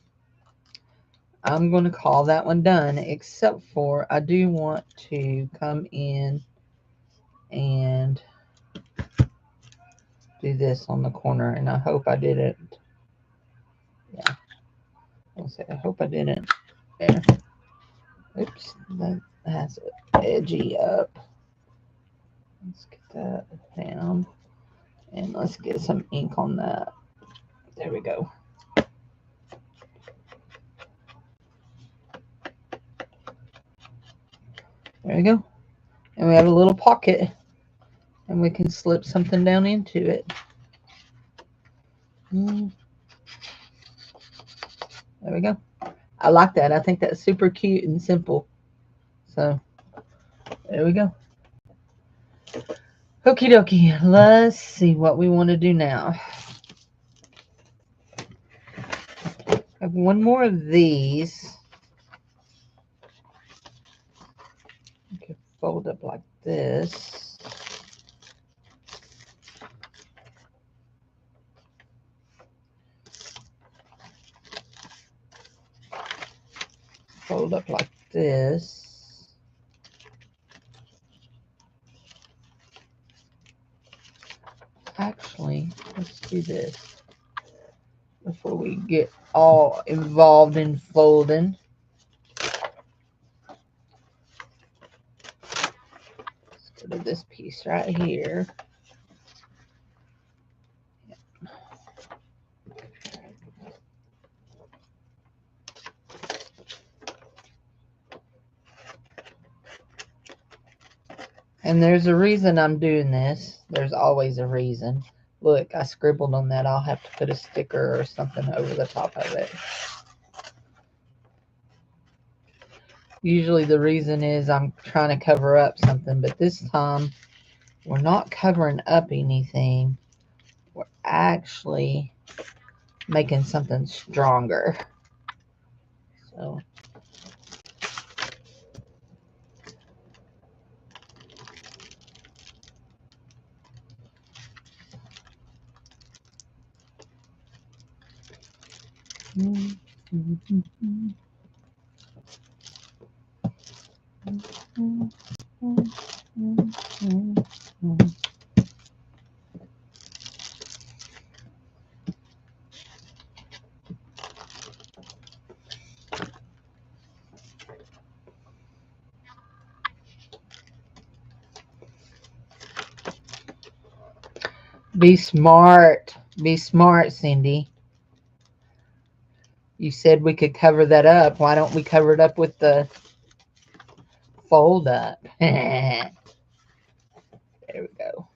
I'm going to call that one done, except for I do want to come in and do this on the corner, and I hope I didn't. Yeah. I hope I didn't. There. Oops. That has it edgy up. Let's get that down. And let's get some ink on that. There we go. There we go. And we have a little pocket, and we can slip something down into it. There we go. I like that. I think that's super cute and simple. So, there we go. Okie dokie. Let's see what we want to do now. I have one more of these. Okay, fold up like this. Fold up like this. Actually, let's do this before we get all involved in folding. Let's go to this piece right here. And there's a reason I'm doing this. There's always a reason. Look, I scribbled on that. I'll have to put a sticker or something over the top of it. Usually the reason is I'm trying to cover up something, but this time we're not covering up anything. We're actually making something stronger. So be smart. Be smart, Cindy. You said we could cover that up. Why don't we cover it up with the fold up? There we go.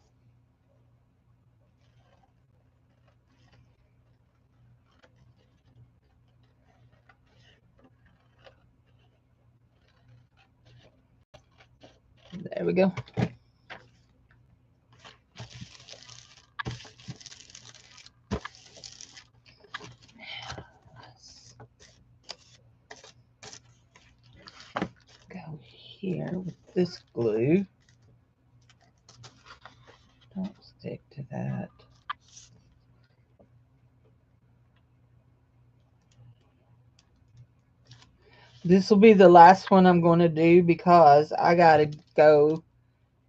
There we go. Go here with this glue. Don't stick to that. This will be the last one I'm going to do because I got to go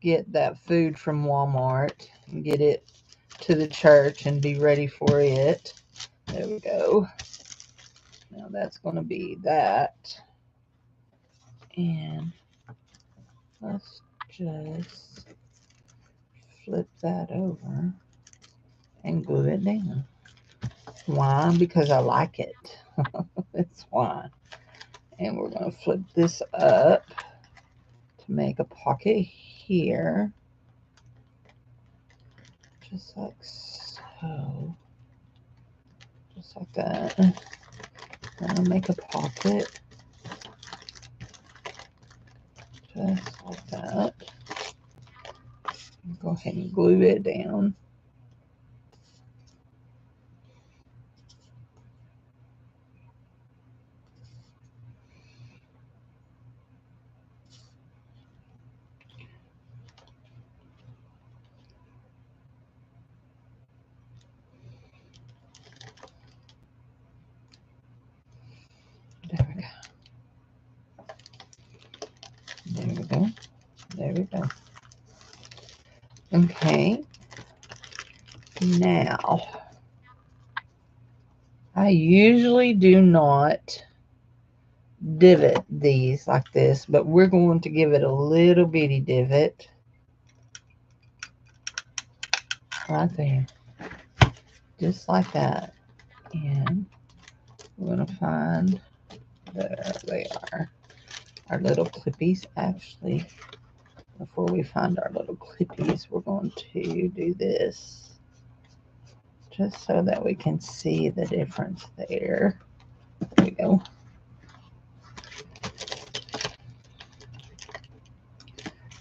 get that food from Walmart and get it to the church and be ready for it. There we go. Now that's going to be that. And let's just flip that over and glue it down. Why? Because I like it. That's why. And we're going to flip this up to make a pocket here. Just like so. Just like that. And I'll make a pocket. Just like that. Go ahead and glue it down. There we go. There we go. There we go. Okay. Now, I usually do not divot these like this, but we're going to give it a little bitty divot right there, just like that. And we're going to find, there they are, our little clippies. Actually, before we find our little clippies, we're going to do this just so that we can see the difference there. There we go.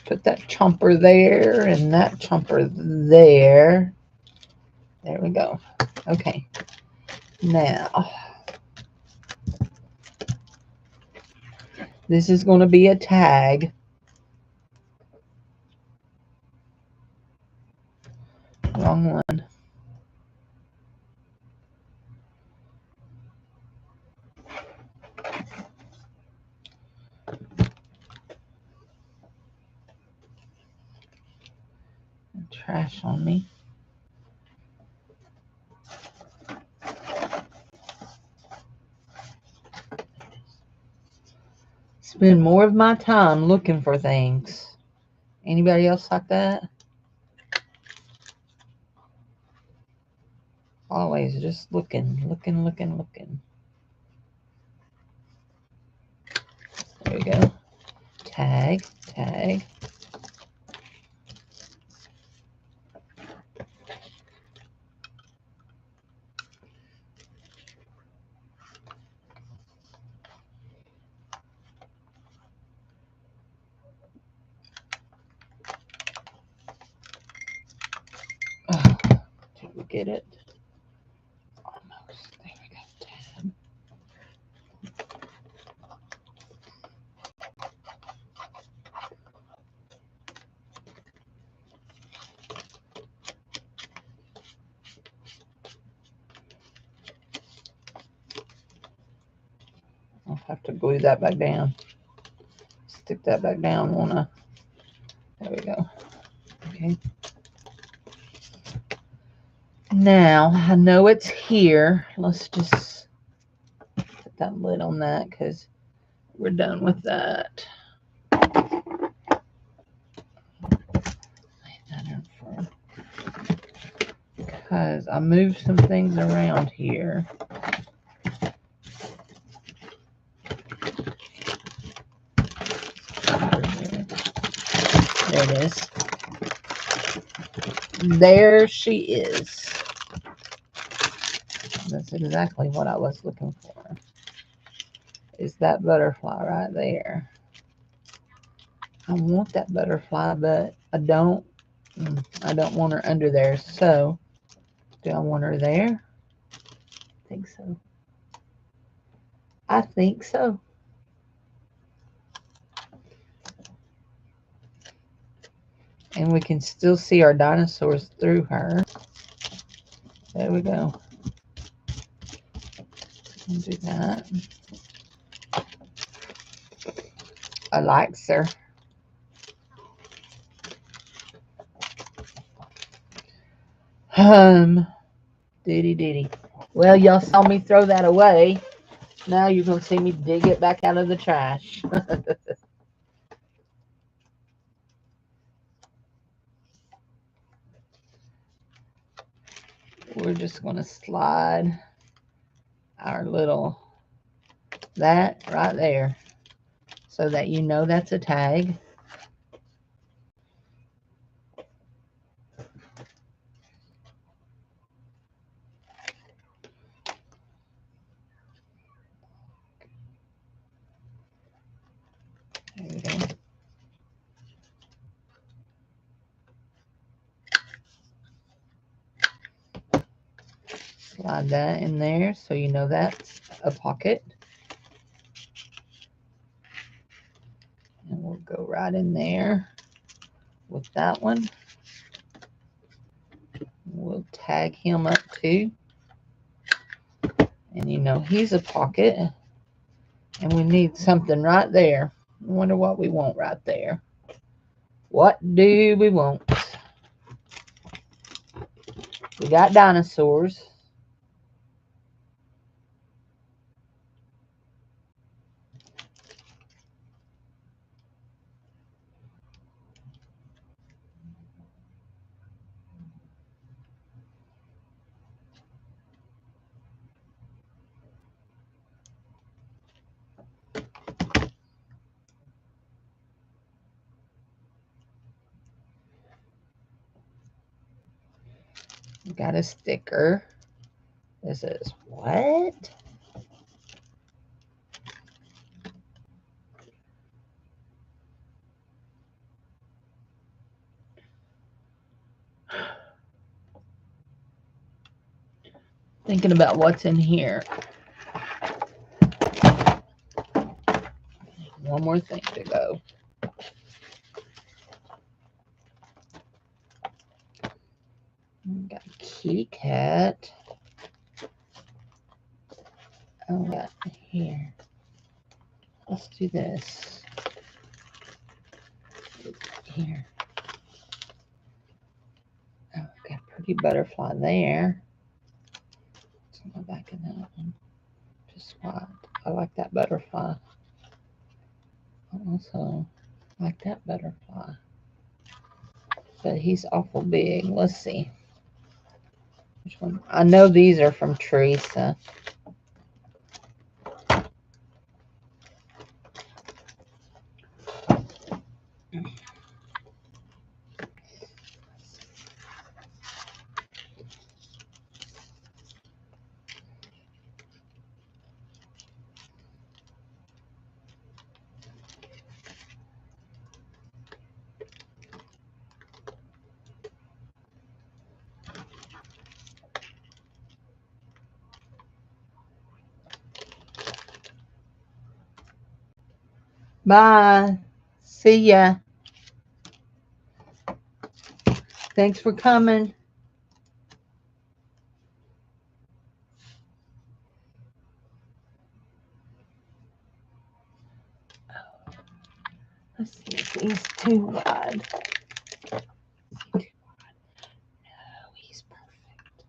Put that chomper there and that chomper there. There we go. Okay. Now, this is going to be a tag. Wrong one. Trash on me. Spend more of my time looking for things. Anybody else like that? Always just looking. There we go. Tag, tag. get it. Almost. There we go. Tab. I'll have to glue that back down. Stick that back down, won't I? There we go. Okay. Now, I know it's here. Let's just put that lid on that because we're done with that. Because I moved some things around here. There it is. There she is. That's exactly what I was looking for. Is that butterfly right there. I want that butterfly, but I don't want her under there. So, do I want her there? I think so. I think so. And we can still see our dinosaurs through her. There we go. Do that. I likes her. Diddy. Well, y'all saw me throw that away. Now you're going to see me dig it back out of the trash. We're just going to slide our little, that right there, so that you know that's a tag. There we go. Slide that in there so you know that's a pocket. And we'll go right in there with that one. We'll tag him up too. And you know he's a pocket. And we need something right there. I wonder what we want right there. What do we want? We got dinosaurs. We got a sticker. This is what? Thinking about what's in here. One more thing to go. We got kitty cat. Oh, we got here. Let's do this. Here. Oh, we got a pretty butterfly there. What's on the back of that one? Just white. I like that butterfly. I also like that butterfly. But he's awful big. Let's see. Which one? I know these are from Teresa. Bye. See ya. Thanks for coming. Let's see if he's too wide. No, he's perfect.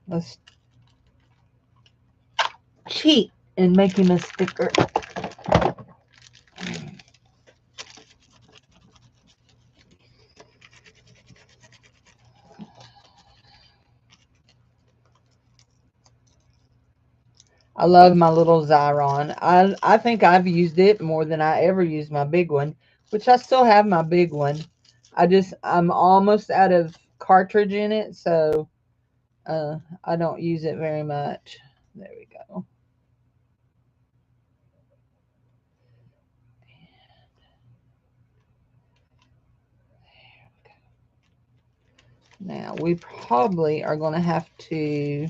Let's cheat and make him a sticker. I love my little Xyron. I think I've used it more than I ever used my big one, which I still have my big one. I'm almost out of cartridge in it, so I don't use it very much. There we go. Now we probably are going to have to.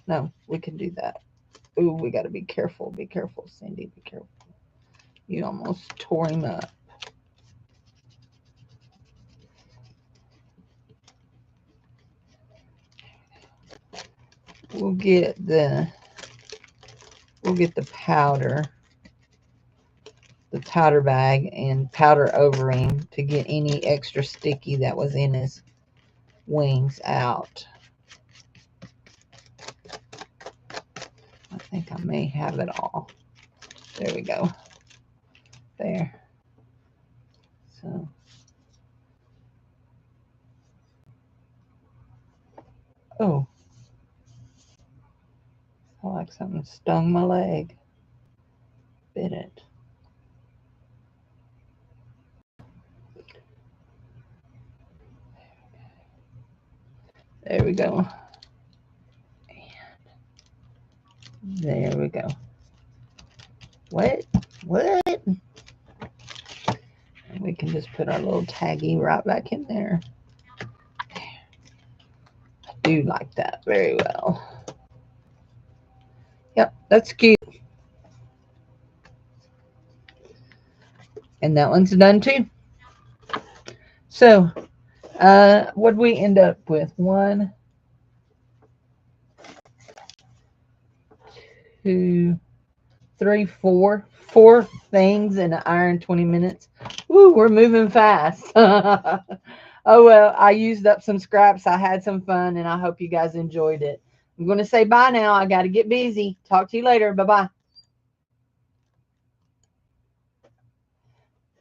No, we can do that. Ooh, we got to be careful. Be careful, Cindy. Be careful. You almost tore him up. We'll get the powder, the powder bag, and powder over him to get any extra sticky that was in his wings out. I think I may have it all. There we go. There. So. Oh. I like something stung my leg. Bit it. There we go. And there we go. What? And we can just put our little taggy right back in there. I do like that very well. Yep, that's cute. And that one's done too. So, what we end up with? 1, 2, 3, 4. 4 things in an hour and 20 minutes. Woo, we're moving fast. Oh, well, I used up some scraps. I had some fun, and I hope you guys enjoyed it. I'm going to say bye now. I got to get busy. Talk to you later. Bye-bye.